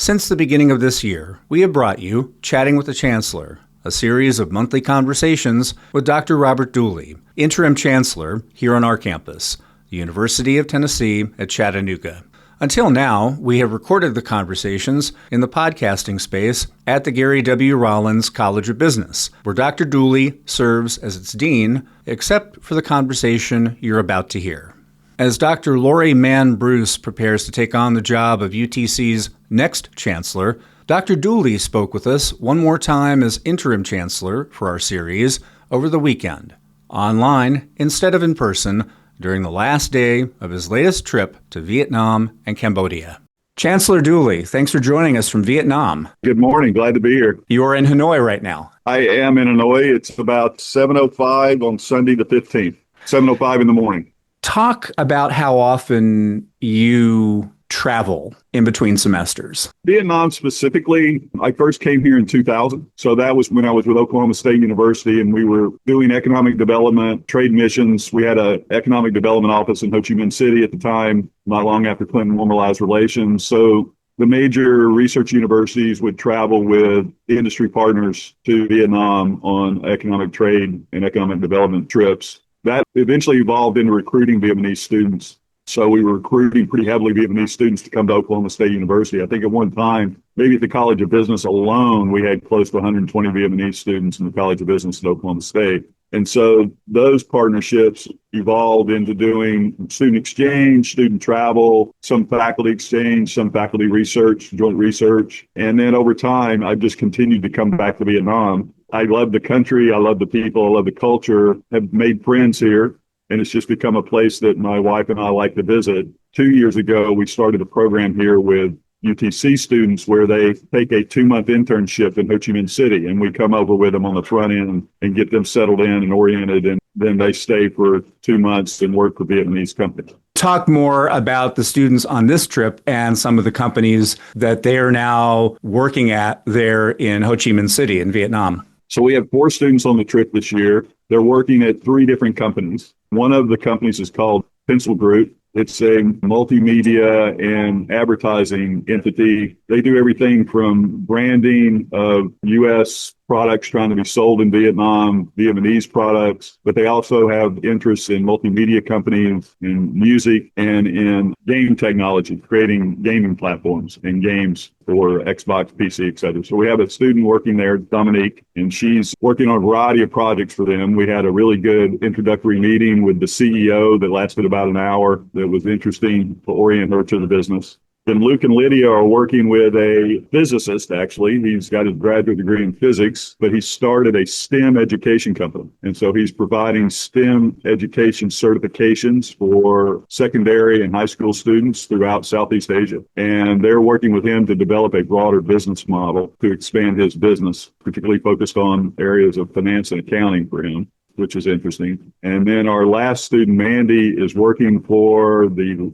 Since the beginning of this year, we have brought you Chatting with the Chancellor, a series of monthly conversations with Dr. Robert Dooley, Interim Chancellor here on our campus, the University of Tennessee at Chattanooga. Until now, we have recorded the conversations in the podcasting space at the Gary W. Rollins College of Business, where Dr. Dooley serves as its dean, except for the conversation you're about to hear. As Dr. Lori Mann Bruce prepares to take on the job of UTC's next chancellor, Dr. Dooley spoke with us one more time as interim chancellor for our series over the weekend, online instead of in person, during the last day of his latest trip to Vietnam and Cambodia. Chancellor Dooley, thanks for joining us from Vietnam. Good morning. Glad to be here. You are in Hanoi right now. I am in Hanoi. It's about 7:05 on Sunday the 15th, 7:05 in the morning. Talk about how often you travel in between semesters. Vietnam specifically, I first came here in 2000. So that was when I was with Oklahoma State University and we were doing economic development, trade missions. We had an economic development office in Ho Chi Minh City at the time, not long after Clinton normalized relations. So the major research universities would travel with industry partners to Vietnam on economic trade and economic development trips. That eventually evolved into recruiting Vietnamese students. So we were recruiting pretty heavily Vietnamese students to come to Oklahoma State University. I think at one time, maybe at the College of Business alone, we had close to 120 Vietnamese students in the College of Business at Oklahoma State. And so those partnerships evolved into doing student exchange, student travel, some faculty exchange, some faculty research, joint research. And then over time, I've just continued to come back to Vietnam. I love the country. I love the people. I love the culture. Have made friends here. And it's just become a place that my wife and I like to visit. 2 years ago, we started a program here with UTC students where they take a 2-month internship in Ho Chi Minh City. And we come over with them on the front end and get them settled in and oriented. And then they stay for 2 months and work for Vietnamese companies. Talk more about the students on this trip and some of the companies that they are now working at there in Ho Chi Minh City in Vietnam. So we have 4 students on the trip this year. They're working at 3 different companies. One of the companies is called Pencil Group. It's a multimedia and advertising entity. They do everything from branding of U.S. products trying to be sold in Vietnam, Vietnamese products, but they also have interests in multimedia companies, in music, and in game technology, creating gaming platforms and games for Xbox, PC, et cetera. So we have a student working there, Dominique, and she's working on a variety of projects for them. We had a really good introductory meeting with the CEO that lasted about an hour. That was interesting to orient her to the business. Then Luke and Lydia are working with a physicist, actually. He's got his graduate degree in physics, but he started a STEM education company. And so he's providing STEM education certifications for secondary and high school students throughout Southeast Asia. And they're working with him to develop a broader business model to expand his business, particularly focused on areas of finance and accounting for him, which is interesting. And then our last student, Mandy, is working for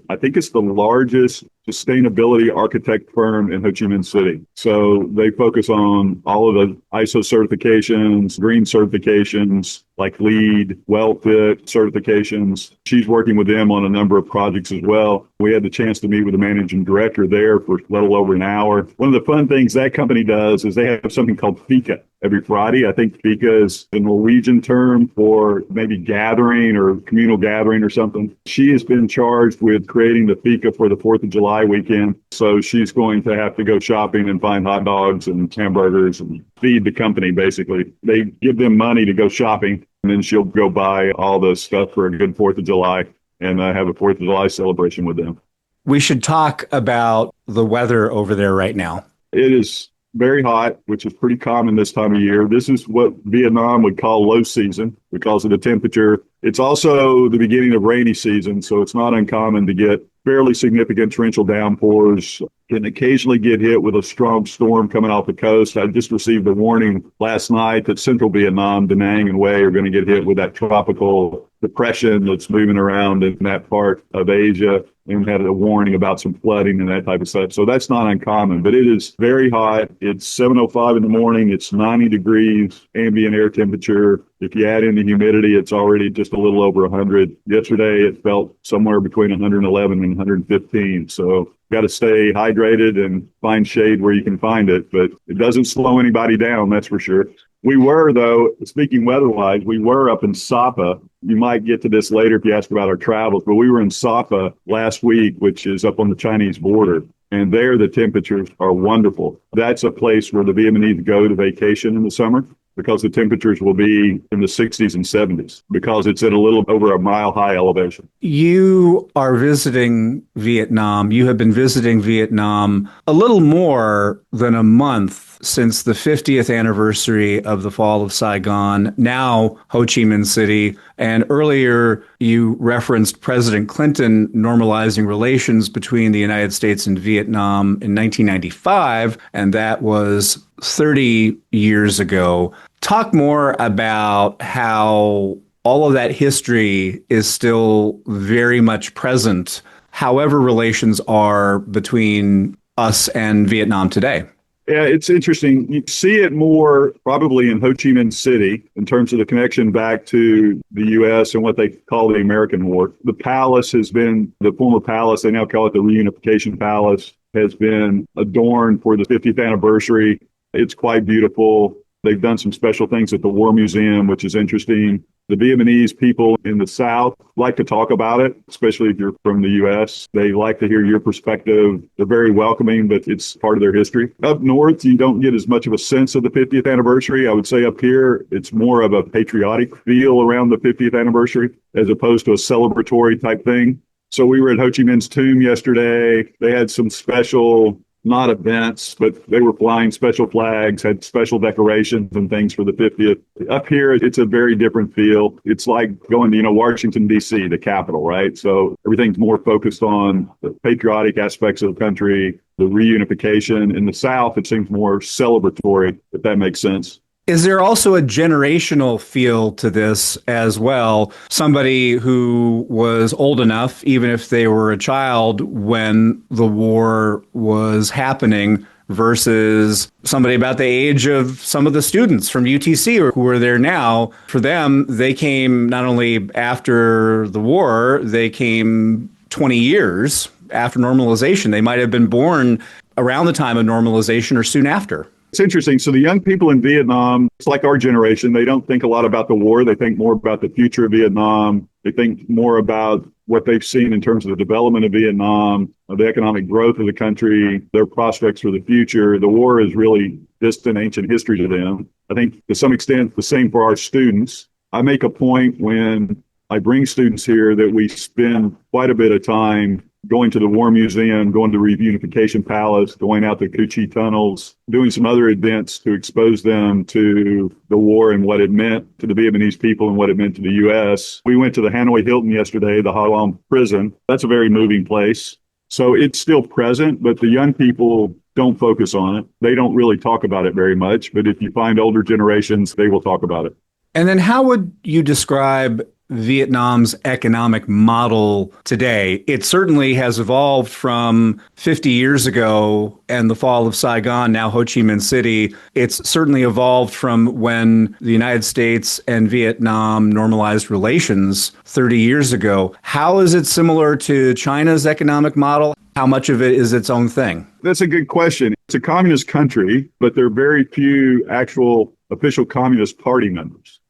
I think it's the largest sustainability architect firm in Ho Chi Minh City. So they focus on all of the ISO certifications, green certifications, like LEED, WellFit certifications. She's working with them on a number of projects as well. We had the chance to meet with the managing director there for a little over an hour. One of the fun things that company does is they have something called Fika every Friday. I think Fika is the Norwegian term for maybe gathering or communal gathering or something. She has been charged with creating the Fika for the 4th of July weekend. So she's going to have to go shopping and find hot dogs and hamburgers and feed the company, basically. They give them money to go shopping, and then she'll go buy all the stuff for a good 4th of July and have a 4th of July celebration with them. We should talk about the weather over there right now. It is very hot, which is pretty common this time of year. This is what Vietnam would call low season because of the temperature. It's also the beginning of rainy season, so it's not uncommon to get fairly significant torrential downpours. Can occasionally get hit with a strong storm coming off the coast. I just received a warning last night that central Vietnam, Da Nang and Hue are going to get hit with that tropical depression that's moving around in that part of Asia, and had a warning about some flooding and that type of stuff. So that's not uncommon, but it is very hot. It's 7:05 in the morning. It's 90 degrees ambient air temperature. If you add in the humidity, it's already just a little over 100. Yesterday, it felt somewhere between 111 and 115. So Got to stay hydrated and find shade where you can find it, but it doesn't slow anybody down, that's for sure. We were, though, speaking weather-wise, we were up in Sapa. You might get to this later if you ask about our travels, but we were in Sapa last week, which is up on the Chinese border. And there, the temperatures are wonderful. That's a place where the Vietnamese go to vacation in the summer because the temperatures will be in the 60s and 70s because it's at a little over a mile high elevation. You are visiting Vietnam. You have been visiting Vietnam a little more than a month since the 50th anniversary of the fall of Saigon, now Ho Chi Minh City. And earlier, you referenced President Clinton normalizing relations between the United States and Vietnam in 1995, and that was 30 years ago. Talk more about how all of that history is still very much present, however relations are between us and Vietnam today. Yeah, it's interesting. You see it more probably in Ho Chi Minh City in terms of the connection back to the U.S. and what they call the American War. The palace has been, the former palace, they now call it the Reunification Palace, has been adorned for the 50th anniversary. It's quite beautiful. They've done some special things at the War Museum, which is interesting. The Vietnamese people in the South like to talk about it, especially if you're from the U.S. They like to hear your perspective. They're very welcoming, but it's part of their history. Up north, you don't get as much of a sense of the 50th anniversary. I would say up here, it's more of a patriotic feel around the 50th anniversary as opposed to a celebratory type thing. So we were at Ho Chi Minh's tomb yesterday. They had some special, not events, but they were flying special flags, had special decorations and things for the 50th. Up here, it's a very different feel. It's like going to, Washington, D.C., the capital, right? So everything's more focused on the patriotic aspects of the country, the reunification. In the South, it seems more celebratory, if that makes sense. Is there also a generational feel to this as well? Somebody who was old enough, even if they were a child when the war was happening, versus somebody about the age of some of the students from UTC who are there now. For them, they came not only after the war, they came 20 years after normalization. They might have been born around the time of normalization or soon after. It's interesting. So the young people in Vietnam, it's like our generation. They don't think a lot about the war. They think more about the future of Vietnam. They think more about what they've seen in terms of the development of Vietnam, of the economic growth of the country, their prospects for the future. The war is really distant ancient history to them. I think to some extent the same for our students. I make a point when I bring students here that we spend quite a bit of time going to the War Museum, going to the Reunification Palace, going out to Cu Chi tunnels, doing some other events to expose them to the war and what it meant to the Vietnamese people and what it meant to the U.S. We went to the Hanoi Hilton yesterday, the Ha Long prison. That's a very moving place. So it's still present, but the young people don't focus on it. They don't really talk about it very much, but if you find older generations, they will talk about it. And then how would you describe Vietnam's economic model today? It certainly has evolved from 50 years ago and the fall of Saigon, now Ho Chi Minh City. It's certainly evolved from when the United States and Vietnam normalized relations 30 years ago. How is it similar to China's economic model? How much of it is its own thing? That's a good question. It's a communist country, but there are very few actual official Communist Party members.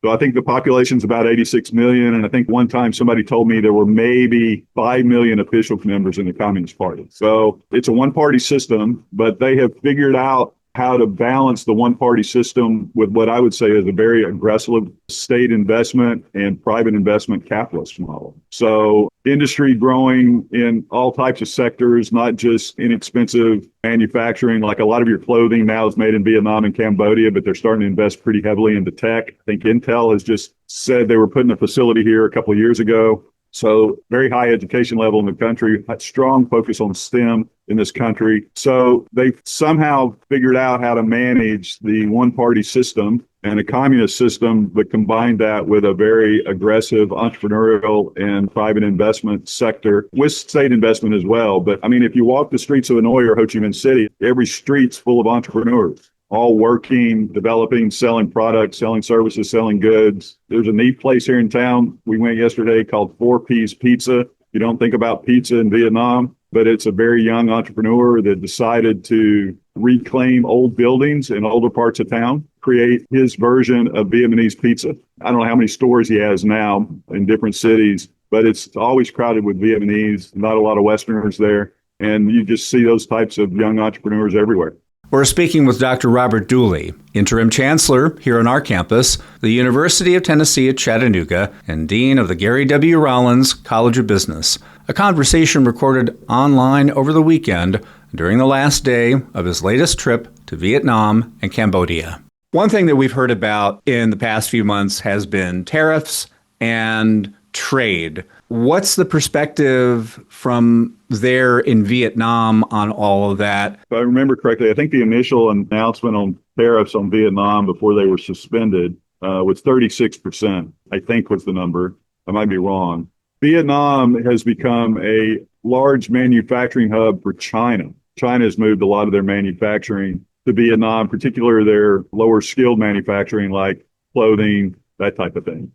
So I think the population's about 86 million. And I think one time somebody told me there were maybe 5 million official members in the Communist Party. So it's a one-party system, but they have figured out how to balance the one-party system with what I would say is a very aggressive state investment and private investment capitalist model. So industry growing in all types of sectors, not just inexpensive manufacturing. Like a lot of your clothing now is made in Vietnam and Cambodia, but they're starting to invest pretty heavily into tech. I think Intel has just said they were putting a facility here a couple of years ago. So very high education level in the country, strong focus on STEM in this country. So they've somehow figured out how to manage the one-party system and a communist system, but combine that with a very aggressive entrepreneurial and private investment sector with state investment as well. But I mean, if you walk the streets of Hanoi or Ho Chi Minh City, every street's full of entrepreneurs, all working, developing, selling products, selling services, selling goods. There's a neat place here in town. We went yesterday called 4 Ps Pizza. You don't think about pizza in Vietnam. but it's a very young entrepreneur that decided to reclaim old buildings in older parts of town, create his version of Vietnamese pizza. I don't know how many stores he has now in different cities, but it's always crowded with Vietnamese, not a lot of Westerners there. And you just see those types of young entrepreneurs everywhere. We're speaking with Dr. Robert Dooley, Interim Chancellor here on our campus, the University of Tennessee at Chattanooga, and Dean of the Gary W. Rollins College of Business. A conversation recorded online over the weekend during the last day of his latest trip to Vietnam and Cambodia. One thing that we've heard about in the past few months has been tariffs and trade. What's the perspective from there in Vietnam on all of that? If I remember correctly, I think the initial announcement on tariffs on Vietnam before they were suspended was 36%, I think was the number. I might be wrong. Vietnam has become a large manufacturing hub for China. China has moved a lot of their manufacturing to Vietnam, particularly their lower skilled manufacturing like clothing, that type of thing.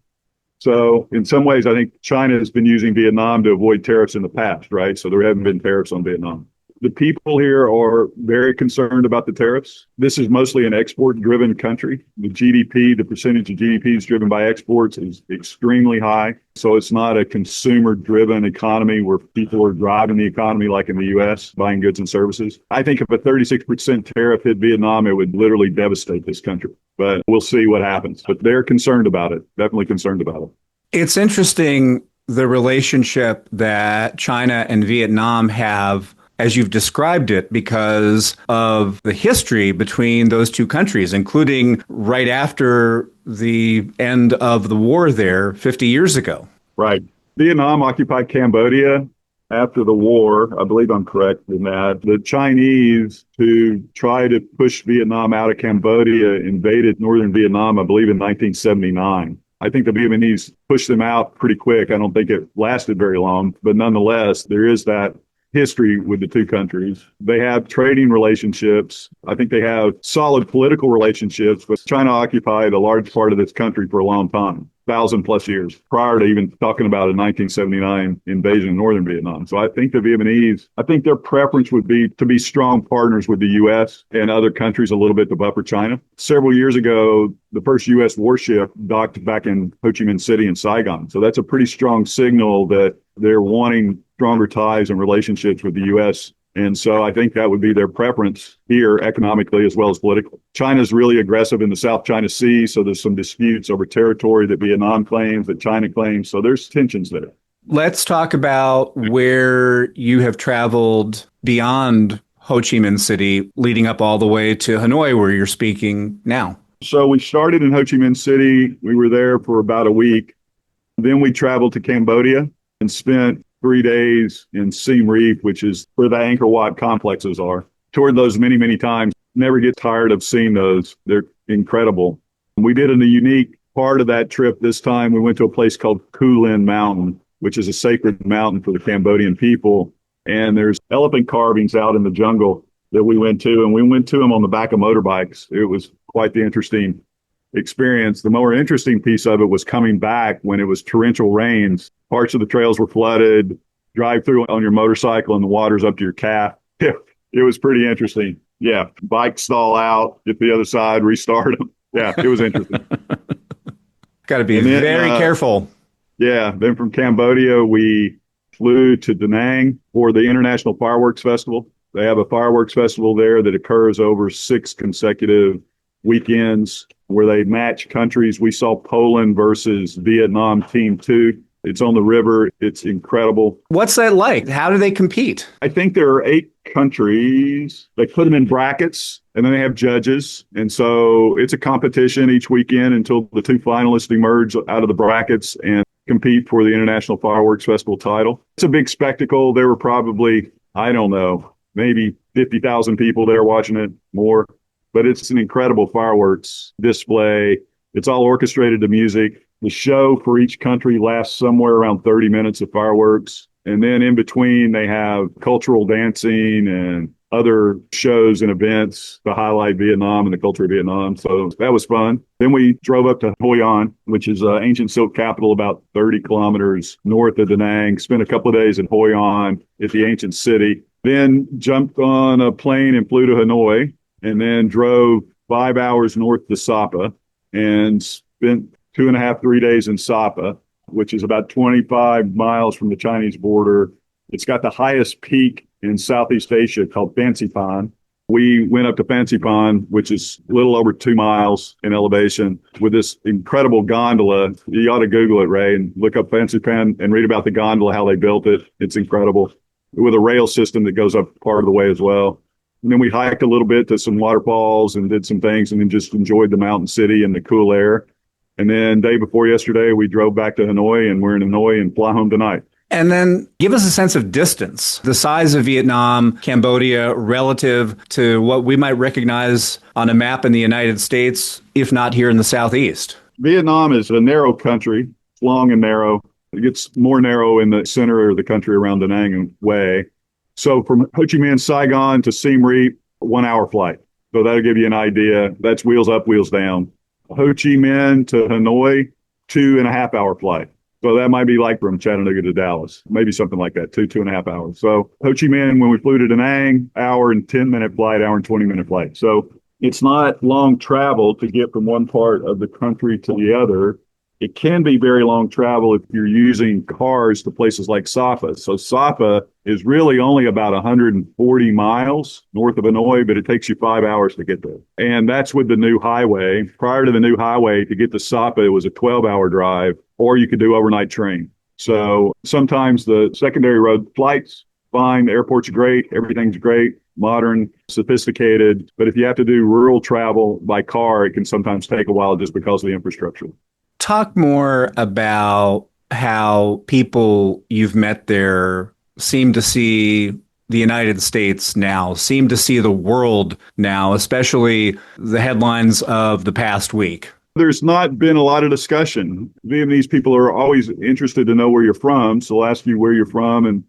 So in some ways, I think China has been using Vietnam to avoid tariffs in the past, right? So there haven't been tariffs on Vietnam. The people here are very concerned about the tariffs. This is mostly an export-driven country. The GDP, the percentage of GDP is driven by exports is extremely high. So it's not a consumer-driven economy where people are driving the economy like in the U.S., buying goods and services. I think if a 36% tariff hit Vietnam, it would literally devastate this country. But we'll see what happens. But they're concerned about it, definitely concerned about it. It's interesting, the relationship that China and Vietnam have, as you've described it, because of the history between those two countries, including right after the end of the war there 50 years ago. Right. Vietnam occupied Cambodia after the war. I believe I'm correct in that. The Chinese, to try to push Vietnam out of Cambodia, invaded northern Vietnam, I believe, in 1979. I think the Vietnamese pushed them out pretty quick. I don't think it lasted very long, but nonetheless, there is that history with the two countries. They have trading relationships. I think they have solid political relationships, but China occupied a large part of this country for a long time, 1,000+ years, prior to even talking about a 1979 invasion of northern Vietnam. So I think the Vietnamese, I think their preference would be to be strong partners with the U.S. and other countries a little bit to buffer China. Several years ago, the first U.S. warship docked back in Ho Chi Minh City in Saigon. So that's a pretty strong signal that they're wanting stronger ties and relationships with the U.S. And so I think that would be their preference here economically as well as politically. China's really aggressive in the South China Sea, so there's some disputes over territory that Vietnam claims, that China claims. So there's tensions there. Let's talk about where you have traveled beyond Ho Chi Minh City, leading up all the way to Hanoi, where you're speaking now. So we started in Ho Chi Minh City. We were there for about a week. Then we traveled to Cambodia and spent 3 days in Siem Reap, which is where the Angkor Wat complexes are. Toured those many, many times. Never get tired of seeing those. They're incredible. We did a unique part of that trip this time. We went to a place called Kulin Mountain, which is a sacred mountain for the Cambodian people. And there's elephant carvings out in the jungle that we went to, and we went to them on the back of motorbikes. It was quite the interesting experience. The more interesting piece of it was coming back when it was torrential rains. Parts of the trails were flooded, drive through on your motorcycle and the water's up to your calf. It was pretty interesting. Yeah. Bike stall out, get to the other side, restart them. Yeah, it was interesting. Got to be very careful. Yeah. Then from Cambodia, we flew to Da Nang for the International Fireworks Festival. They have a fireworks festival there that occurs over 6 consecutive weekends where they match countries. We saw Poland versus Vietnam Team 2. It's on the river. It's incredible. What's that like? How do they compete? I think there are 8 countries. They put them in brackets, and then they have judges. And so it's a competition each weekend until the 2 finalists emerge out of the brackets and compete for the International Fireworks Festival title. It's a big spectacle. There were probably, I don't know, maybe 50,000 people there watching it, more. But it's an incredible fireworks display. It's all orchestrated to music. The show for each country lasts somewhere around 30 minutes of fireworks. And then in between, they have cultural dancing and other shows and events to highlight Vietnam and the culture of Vietnam. So that was fun. Then we drove up to Hoi An, which is an ancient silk capital about 30 kilometers north of Da Nang. Spent a couple of days in Hoi An at the ancient city. Then jumped on a plane and flew to Hanoi, and then drove 5 hours north to Sapa and spent 2.5, 3 days in Sapa, which is about 25 miles from the Chinese border. It's got the highest peak in Southeast Asia called Fancy Pond. We went up to Fancy Pond, which is a little over 2 miles in elevation, with this incredible gondola. You ought to Google it, Ray, and look up Fancy Pond and read about the gondola, how they built it. It's incredible, with a rail system that goes up part of the way as well. And then we hiked a little bit to some waterfalls and did some things, and then just enjoyed the mountain city and the cool air. And then day before yesterday, we drove back to Hanoi, and we're in Hanoi and fly home tonight. And then give us a sense of distance, the size of Vietnam, Cambodia, relative to what we might recognize on a map in the United States, if not here in the Southeast. Vietnam is a narrow country. It's long and narrow. It gets more narrow in the center of the country around Da Nang and Hue. So from Ho Chi Minh, Saigon to Siem Reap, 1 hour flight. So that'll give you an idea. That's wheels up, wheels down. Ho Chi Minh to Hanoi, 2.5 hour flight. So that might be like from Chattanooga to Dallas, maybe something like that, 2.5 hours. So Ho Chi Minh, when we flew to Da Nang, hour and 10-minute flight, hour and 20-minute flight. So it's not long travel to get from one part of the country to the other. It can be very long travel if you're using cars to places like Sapa. So Sapa is really only about 140 miles north of Hanoi, but it takes you 5 hours to get there. And that's with the new highway. Prior to the new highway, to get to Sapa, it was a 12-hour drive, or you could do overnight train. So sometimes the secondary road flights, fine, the airport's great, everything's great, modern, sophisticated. But if you have to do rural travel by car, it can sometimes take a while just because of the infrastructure. Talk more about how people you've met there seem to see the United States now, seem to see the world now, especially the headlines of the past week. There's not been a lot of discussion. Vietnamese people are always interested to know where you're from. So they'll ask you where you're from and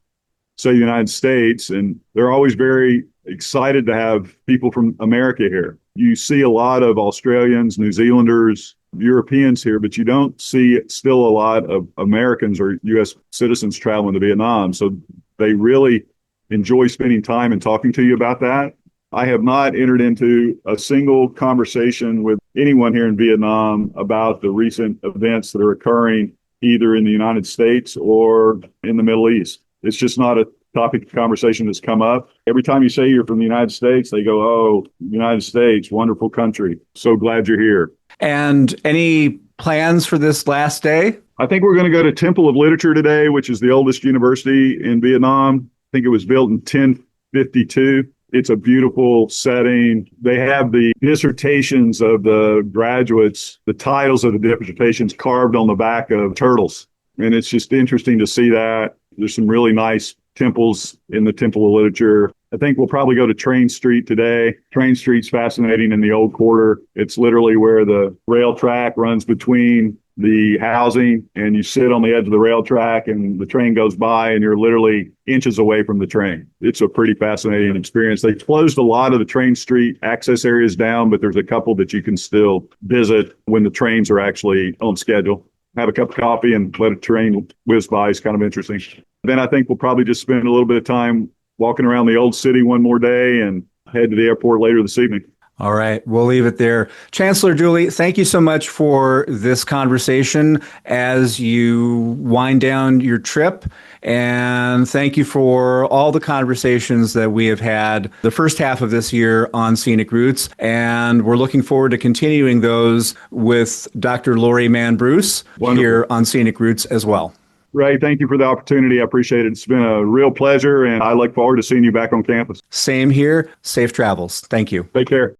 say the United States. And they're always very excited to have people from America here. You see a lot of Australians, New Zealanders, Europeans here, but you don't see still a lot of Americans or U.S. citizens traveling to Vietnam. So they really enjoy spending time and talking to you about that. I have not entered into a single conversation with anyone here in Vietnam about the recent events that are occurring either in the United States or in the Middle East. It's just not a topic of conversation that's come up. Every time you say you're from the United States, they go, "Oh, United States, wonderful country. So glad you're here." And any plans for this last day? I think we're going to go to Temple of Literature today, which is the oldest university in Vietnam. I think it was built in 1052. It's a beautiful setting. They have the dissertations of the graduates, the titles of the dissertations carved on the back of turtles. And it's just interesting to see that. There's some really nice temples in the Temple of Literature. I think we'll probably go to Train Street today. Train Street's fascinating in the old quarter. It's literally where the rail track runs between the housing, and you sit on the edge of the rail track and the train goes by and you're literally inches away from the train. It's a pretty fascinating experience. They closed a lot of the Train Street access areas down, but there's a couple that you can still visit when the trains are actually on schedule. Have a cup of coffee and let a train whiz by is kind of interesting. Then I think we'll probably just spend a little bit of time walking around the old city one more day and head to the airport later this evening. All right, we'll leave it there. Chancellor Dooley, thank you so much for this conversation as you wind down your trip. And thank you for all the conversations that we have had the first half of this year on Scenic Routes. And we're looking forward to continuing those with Dr. Lori Mann Bruce here on Scenic Routes as well. Ray, thank you for the opportunity. I appreciate it. It's been a real pleasure, and I look forward to seeing you back on campus. Same here. Safe travels. Thank you. Take care.